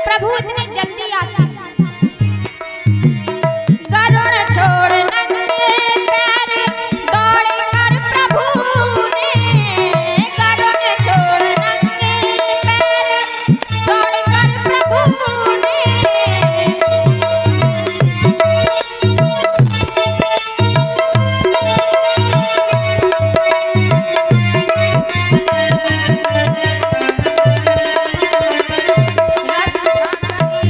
प्रभु इतनी जल्दी आते हैं। गरुड़ छोड़ नंगे पैर दौड़े कर प्रभु ने, गरुड़ छोड़ नंगे पैर दौड़े कर प्रभु ने। रक्षा करी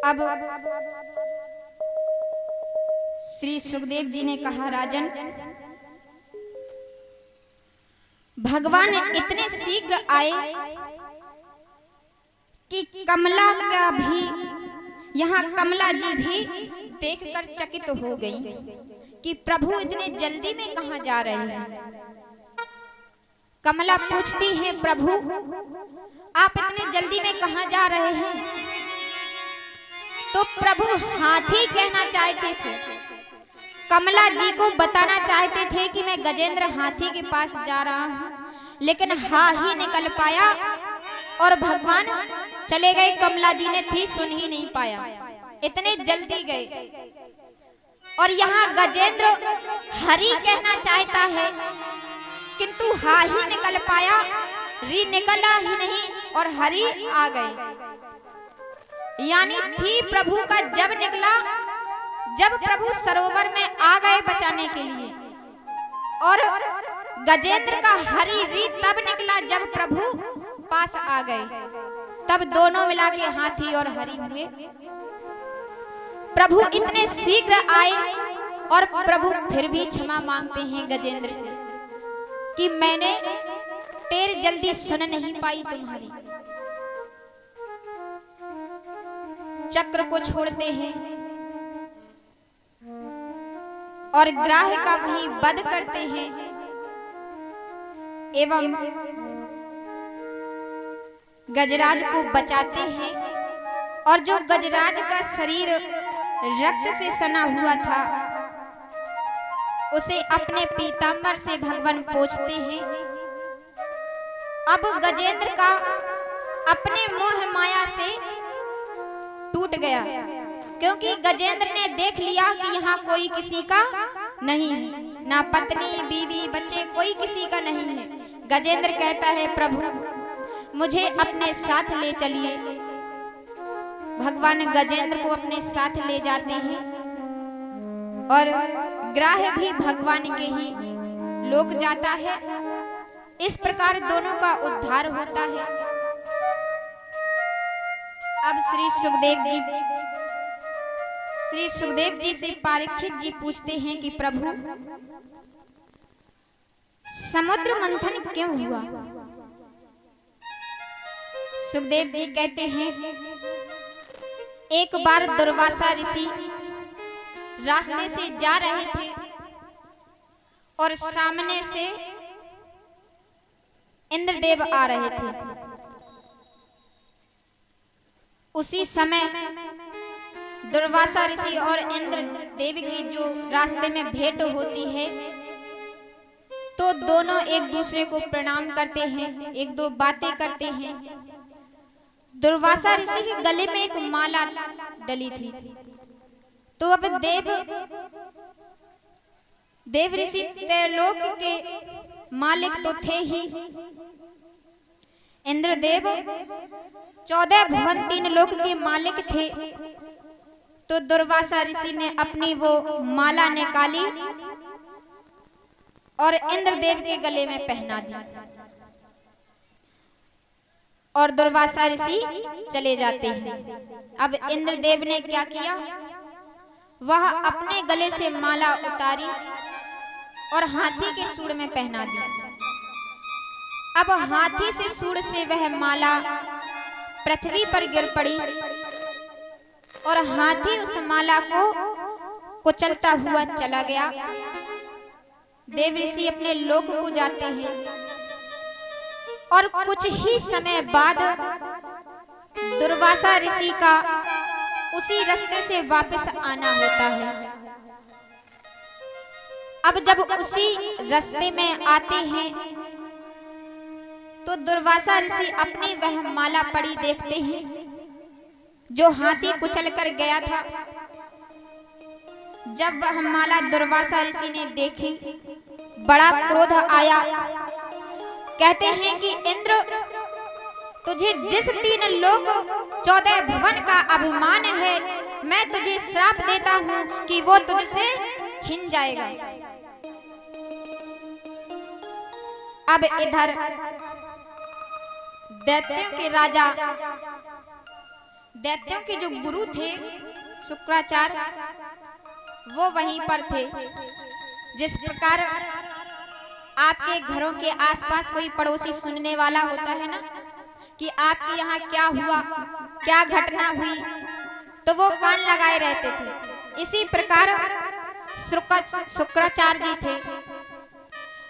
अब श्री सुखदेव जी ने कहा, राजन, भगवान इतने शीघ्र आए कि कमला का भी, यहाँ कमला जी भी देखकर चकित हो गई कि प्रभु इतने जल्दी में कहां जा रहे हैं। कमला पूछती है, प्रभु आप इतने जल्दी में कहां जा रहे हैं? तो प्रभु हाथी कहना चाहते थे, कमला जी को बताना चाहते थे कि मैं गजेंद्र हाथी के पास जा रहा हूं, लेकिन हा ही निकल पाया और भगवान चले गए। कमला जी ने थी सुन ही नहीं पाया, इतने जल्दी गए। और यहाँ गजेंद्र हरि कहना चाहता है, किंतु हा ही निकल पाया, री निकला ही नहीं और हरि आ गए। यानी थी प्रभु का जब निकला, जब प्रभु सरोवर में आ गए बचाने के लिए, और गजेंद्र का हरि री तब निकला जब प्रभु पास आ गए। तब दोनों मिला के हाथी और हरि हुए। प्रभु इतने शीघ्र आए और प्रभु फिर भी क्षमा मांगते हैं गजेंद्र से कि मैंने टेर जल्दी सुन नहीं पाई तुम्हारी। चक्र को छोड़ते हैं और ग्राह का वहीं वध करते हैं एवं गजराज को बचाते हैं। और जो गजराज का शरीर रक्त से सना हुआ था, उसे अपने पीतांबर से भगवान पोंछते हैं। अब गजेंद्र का अपने मोह माया से टूट गया, क्योंकि गजेंद्र ने देख लिया कि यहाँ कोई किसी का नहीं है, ना पत्नी बीवी बच्चे कोई किसी का नहीं है। गजेंद्र कहता है, प्रभु मुझे अपने साथ ले चलिए। भगवान गजेंद्र को अपने साथ ले जाते हैं और ग्राह भी भगवान के ही लोक जाता है। इस प्रकार दोनों का उद्धार होता है। अब श्री सुखदेव जी से परीक्षित जी पूछते हैं कि प्रभु समुद्र मंथन क्यों हुआ? सुखदेव जी कहते हैं, एक बार दुर्वासा ऋषि रास्ते से जा रहे थे और सामने से इंद्रदेव आ रहे थे। उसी समय दुर्वासा ऋषि और इंद्रदेव की जो रास्ते में भेंट होती है, तो दोनों एक दूसरे को प्रणाम करते हैं, एक दो बातें करते हैं। दुर्वासा ऋषि के गले में एक माला डली थी, तो अब देव ऋषि त्रिलोक के मालिक तो थे ही। इंद्रदेव 14 भुवन 3 लोक के मालिक थे। तो दुर्वासा ऋषि ने अपनी वो माला निकाली और इंद्रदेव के गले में पहना दी और दुर्वासा ऋषि चले जाते हैं। अब इंद्रदेव ने क्या किया, वह अपने गले से माला उतारी और हाथी के सूंड में पहना दी। अब हाथी से सूंड से वह माला पृथ्वी पर गिर पड़ी और हाथी उस माला को कुचलता हुआ चला गया। देव ऋषि अपने लोक को जाते हैं और कुछ ही समय बाद दुर्वासा ऋषि का उसी रास्ते से वापस आना होता है। अब जब उसी रास्ते में आते हैं तो दुर्वासा ऋषि अपनी वह माला पड़ी देखते हैं जो हाथी कुचल कर गया था। जब वह माला दुर्वासा ऋषि ने देखी, बड़ा क्रोध आया। कहते हैं कि इंद्र, तुझे जिस 3 लोक 14 भुवन का अभिमान है, मैं तुझे श्राप देता हूं कि वो तुझसे छिन जाएगा। अब इधर दैत्यों के राजा दैत्यों के जो गुरु थे शुक्राचार्य, वो वहीं पर थे। जिस प्रकार आपके घरों के आसपास कोई पड़ोसी सुनने वाला होता है ना कि आपके यहाँ क्या हुआ, क्या घटना हुई, तो वो कान लगाए रहते थे। इसी प्रकार शुक्राचार्य जी थे।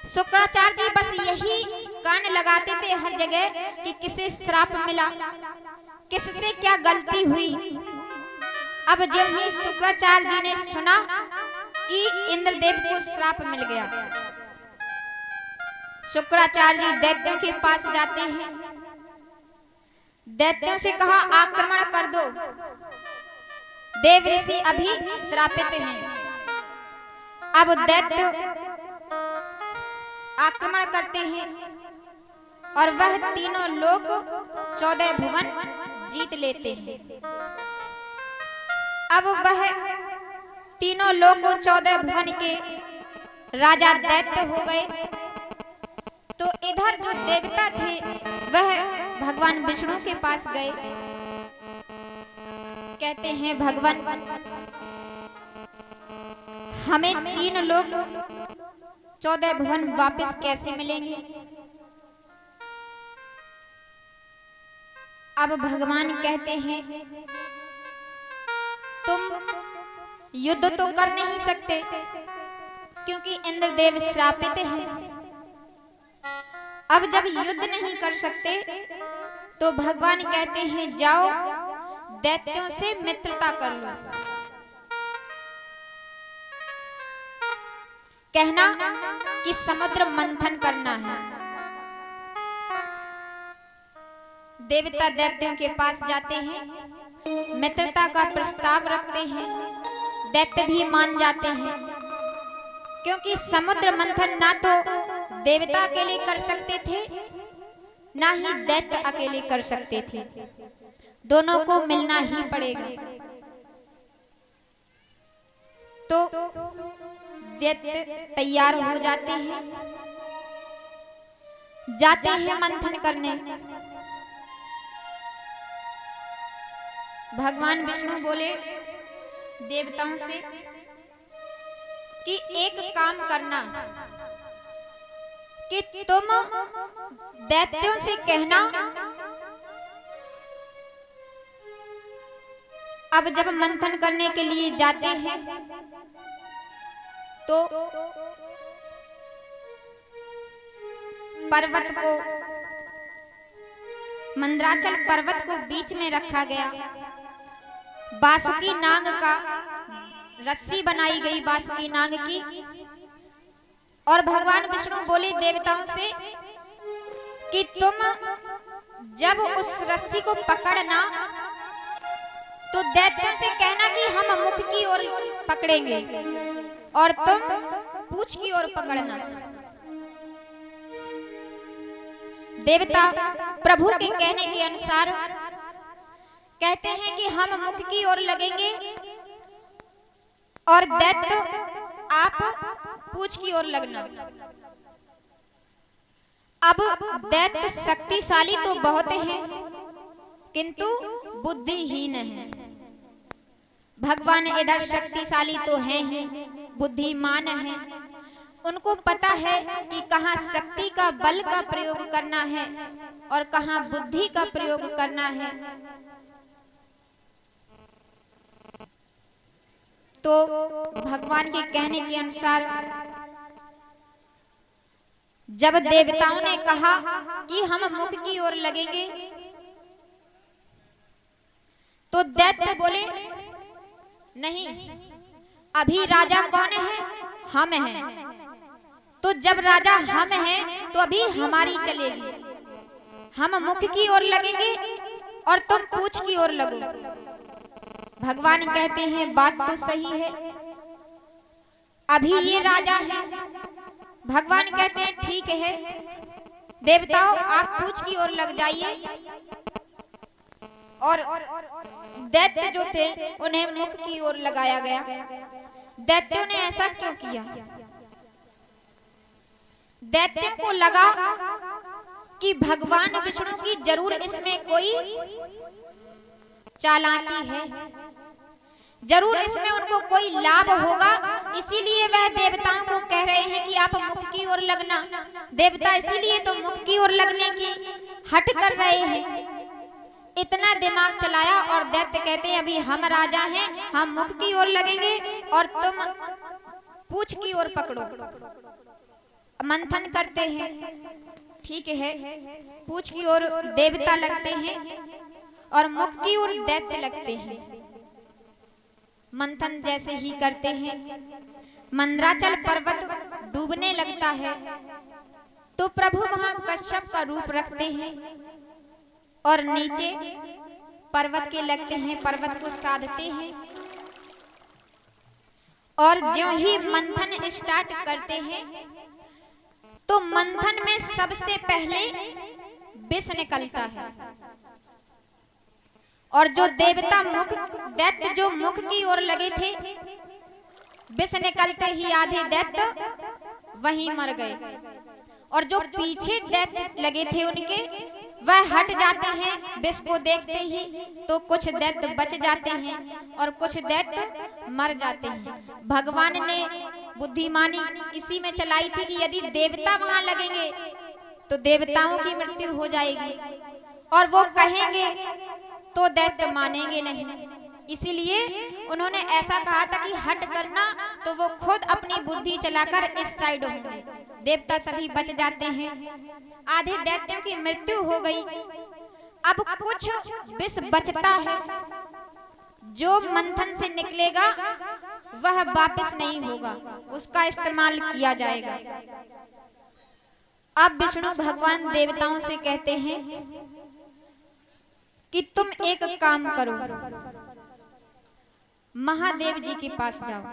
शुक्राचार्य जी बस यही कान लगाते थे हर जगह कि किसे श्राप मिला, किससे क्या गलती हुई। अब जब ही शुक्राचार्य जी ने सुना कि इंद्रदेव को श्राप मिल गया, शुक्राचार्य जी दैत्यों के पास जाते हैं। दैत्यों से कहा आक्रमण कर दो, देव ऋषि अभी श्रापित हैं। अब दैत्य आक्रमण करते हैं और वह तीनों लोक 14 भुवन जीत लेते हैं। अब वह तीनों लोक 14 भुवन के राजा दैत्य हो गए। तो इधर जो देवता थे वह भगवान विष्णु के पास गए। कहते हैं भगवान हमें 3 लोक 14 भुवन वापस कैसे मिलेंगे। अब भगवान कहते हैं तुम युद्ध तो कर नहीं सकते क्योंकि इंद्रदेव श्रापित हैं। अब जब युद्ध नहीं कर सकते तो भगवान कहते हैं जाओ दैत्यों से मित्रता कर लो। कहना कि समुद्र मंथन करना है। देवता दैत्यों के पास जाते हैं, मित्रता का प्रस्ताव रखते हैं। दैत्य भी मान जाते हैं क्योंकि समुद्र मंथन ना तो देवता अकेले कर सकते थे ना ही दैत्य अकेले कर सकते थे, दोनों को मिलना ही पड़ेगा। तो दैत्य तैयार हो जाते हैं, जाते हैं मंथन करने। भगवान विष्णु बोले देवताओं से कि एक काम करना कि तुम दैत्यों से कहना अब जब मंथन करने के लिए जाते हैं तो पर्वत को, मंदराचल पर्वत को बीच में रखा गया। बासुकी नाग का रस्सी बनाई गई, बासुकी नाग की। और भगवान विष्णु बोले देवताओं से कि तुम जब उस रस्सी को पकड़ना तो दैत्यों से कहना कि हम मुख की ओर पकड़ेंगे और तुम पूंछ की ओर पकड़ना। देवता प्रभु के कहने के अनुसार कहते हैं कि हम मुख की ओर लगेंगे और दैत्य आप पूंछ की ओर लगना। अब दैत्य शक्तिशाली तो बहुत हैं किंतु बुद्धिहीन हैं। भगवान इधर शक्तिशाली तो हैं ही, बुद्धिमान हैं। उनको पता है कि कहाँ शक्ति का बल का प्रयोग करना है और कहाँ बुद्धि का प्रयोग करना है। तो भगवान के कहने के अनुसार जब देवताओं ने कहा कि हम मुख की ओर लगेंगे तो दैत्य बोले नहीं, अभी राजा कौन है? हम हैं। तो जब राजा हम हैं तो अभी हमारी चलेगी। हम मुख की ओर लगेंगे और तुम पूंछ की ओर लगो। भगवान कहते हैं बात तो सही है, अभी ये राजा है। भगवान कहते हैं ठीक है, देवताओं आप पूंछ की ओर लग जाइए। और दैत्य जो थे उन्हें मुख की ओर लगाया गया। दैत्यों ने ऐसा क्यों किया? दैत्यों को लगा कि भगवान विष्णु की जरूर इसमें कोई चालाकी है, जरूर इसमें उनको कोई लाभ होगा, इसीलिए वह देवताओं को कह रहे हैं कि आप मुख की ओर लगना। देवता इसीलिए तो मुख की ओर लगने की हट कर रहे हैं। इतना दिमाग चलाया और दैत्य कहते हैं अभी हम राजा हैं, हम मुख की ओर लगेंगे और तुम पूंछ की ओर पकड़ो। मंथन करते हैं, ठीक है, पूंछ की ओर देवता लगते हैं और मुख की ओर दैत्य लगते हैं। मंथन जैसे ही करते हैं, मंदराचल पर्वत डूबने लगता है, तो प्रभु वहां कश्यप का रूप रखते हैं और नीचे पर्वत के लगते हैं, पर्वत को साधते हैं और ज्यों ही मंथन स्टार्ट करते हैं तो मंथन में सबसे पहले विष निकलता है और जो देवता मुख, दैत्य जो मुख की ओर लगे थे, विष निकलते ही आधे दैत्य वहीं मर गए और जो पीछे दैत्य लगे थे उनके वह हट जाते हैं विष को देखते ही, तो कुछ दैत्य बच जाते हैं और कुछ दैत्य मर जाते हैं। भगवान ने बुद्धिमानी इसी में चलाई थी कि यदि देवता वहां लगेंगे तो देवताओं की मृत्यु हो जाएगी और वो कहेंगे तो दैत्य मानेंगे नहीं, इसीलिए उन्होंने ऐसा कहा था कि हट करना, तो वो खुद अपनी बुद्धि चलाकर इस साइड होंगे। देवता सभी बच जाते हैं, आधे दैत्यों की मृत्यु हो गई। अब कुछ विष बचता है, जो मंथन से निकलेगा वह वापस नहीं होगा, उसका इस्तेमाल किया जाएगा। अब विष्णु भगवान देवताओं से कहते हैं कि तुम एक काम करो, महादेव जी के पास जाओ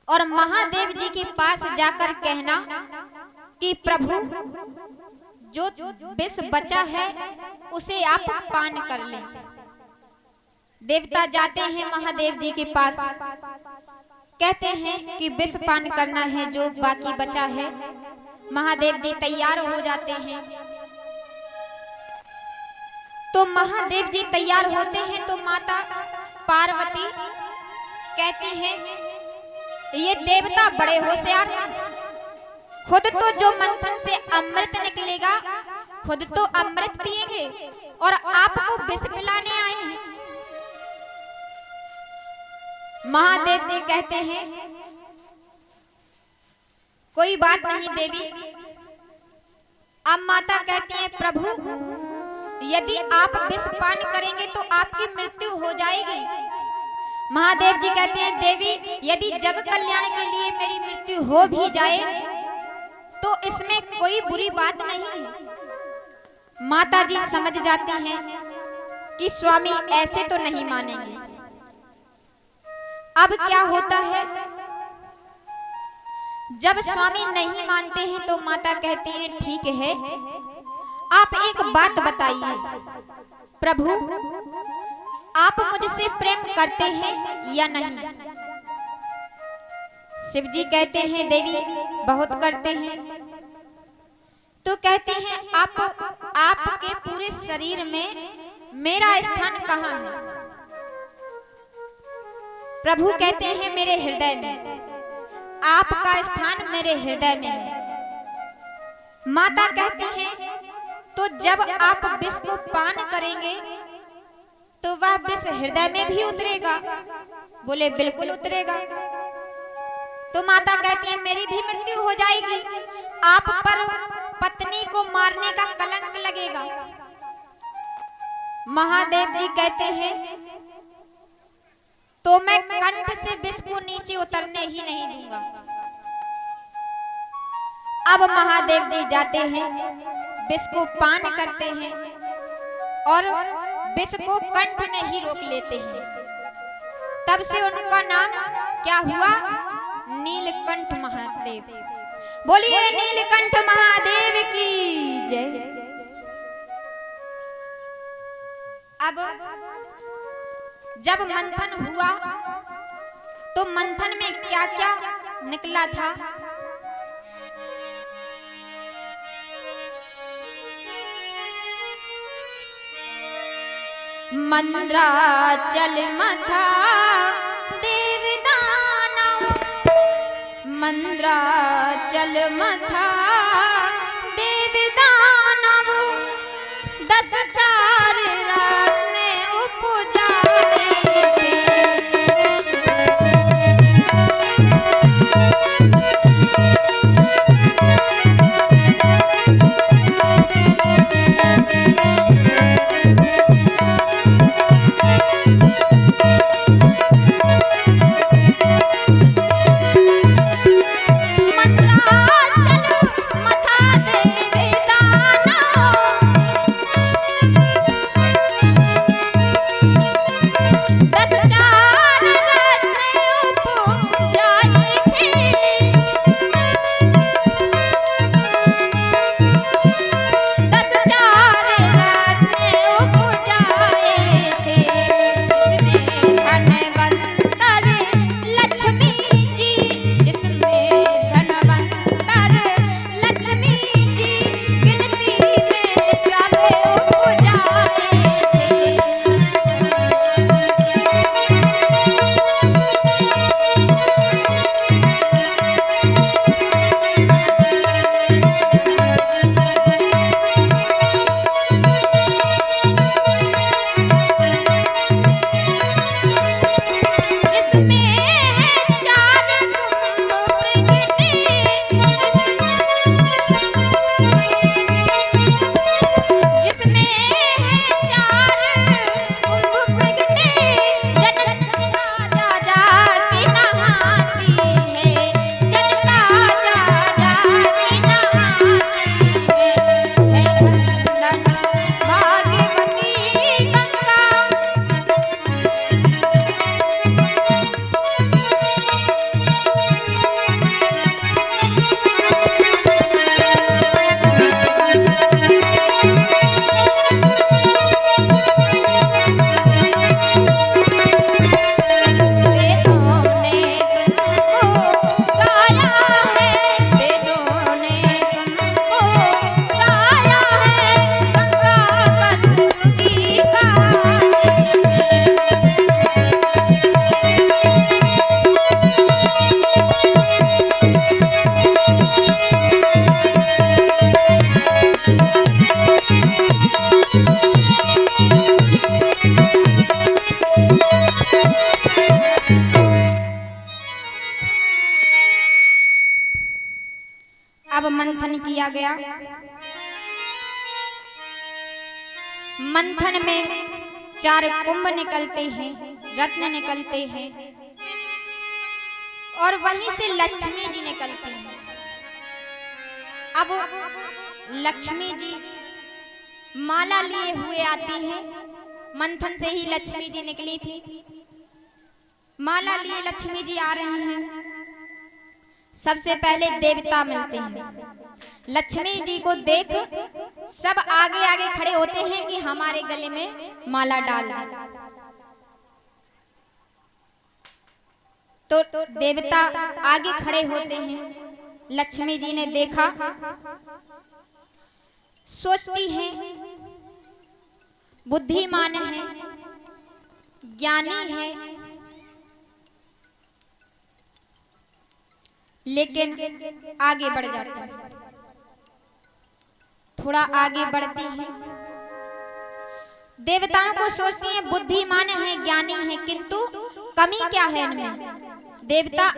और महादेव जी के पास जाकर कहना कि प्रभु जो विष बचा है उसे आप पान कर लें। देवता जाते हैं महादेव जी के पास, कहते हैं कि विष पान करना है जो बाकी बचा है। महादेव जी तैयार हो जाते हैं, तो महादेव जी तैयार होते हैं तो माता पार्वती कहती हैं ये देवता बड़े होशियार, खुद तो जो मंथन से अमृत निकलेगा खुद तो अमृत पिएंगे और आपको विष पिलाने आए हैं। महादेव जी कहते हैं कोई बात नहीं देवी। अब माता कहती है प्रभु यदि आप विष पान करेंगे तो आपकी मृत्यु हो जाएगी। महादेव जी कहते हैं देवी यदि जग कल्याण के लिए मेरी मृत्यु हो भी जाए तो इसमें कोई बुरी बात नहीं है। माता जी समझ जाती हैं कि स्वामी ऐसे तो नहीं मानेंगे। अब क्या होता है, जब स्वामी नहीं मानते हैं तो माता कहती है ठीक है, आप एक बात बताइए प्रभु, आप मुझसे प्रेम करते हैं या नहीं? शिव जी कहते हैं देवी बहुत करते हैं। तो कहते हैं आपके पूरे शरीर में मेरा स्थान कहाँ है? प्रभु कहते हैं मेरे हृदय में, आपका स्थान मेरे हृदय में है। माता कहती हैं तो जब आप विष को पान करेंगे तो वह विष हृदय में भी उतरेगा? बोले बिल्कुल उतरेगा। तो माता कहती है मेरी भी मृत्यु हो जाएगी, आप पर पत्नी को मारने का कलंक लगेगा। महादेव जी कहते हैं तो मैं कंठ से विष को नीचे उतरने ही नहीं दूंगा। अब महादेव जी जाते हैं, विष को पान करते हैं और विष को कंठ में ही रोक लेते हैं। तब से उनका नाम क्या हुआ? नीलकंठ महादेव। बोलिए नीलकंठ महादेव की जय। अब जब मंथन हुआ तो मंथन में क्या क्या निकला था? मंद्राचल मथा देवदानव, मंद्राचल मथा देवदानव, 10 4 रात ने उपजाए थे। अब मंथन किया गया। मंथन में 4 कुंभ निकलते हैं, रत्न निकलते हैं और वहीं से लक्ष्मी जी निकलती हैं। अब लक्ष्मी जी माला लिए हुए आती हैं। मंथन से ही लक्ष्मी जी निकली थी। माला लिए लक्ष्मी जी आ रही हैं। सबसे पहले देवता मिलते हैं। लक्ष्मी जी को देख सब आगे आगे खड़े होते हैं कि हमारे गले में माला डाल दें। तो देवता आगे खड़े होते हैं। लक्ष्मी जी ने देखा, सोचती हैं बुद्धिमान है, ज्ञानी है, लेकिन आगे बढ़ जाती है। थोड़ा आगे बढ़ती है। देवताओं को सोचती हैं बुद्धिमान है, ज्ञानी है, किंतु कमी क्या है इनमें। देवता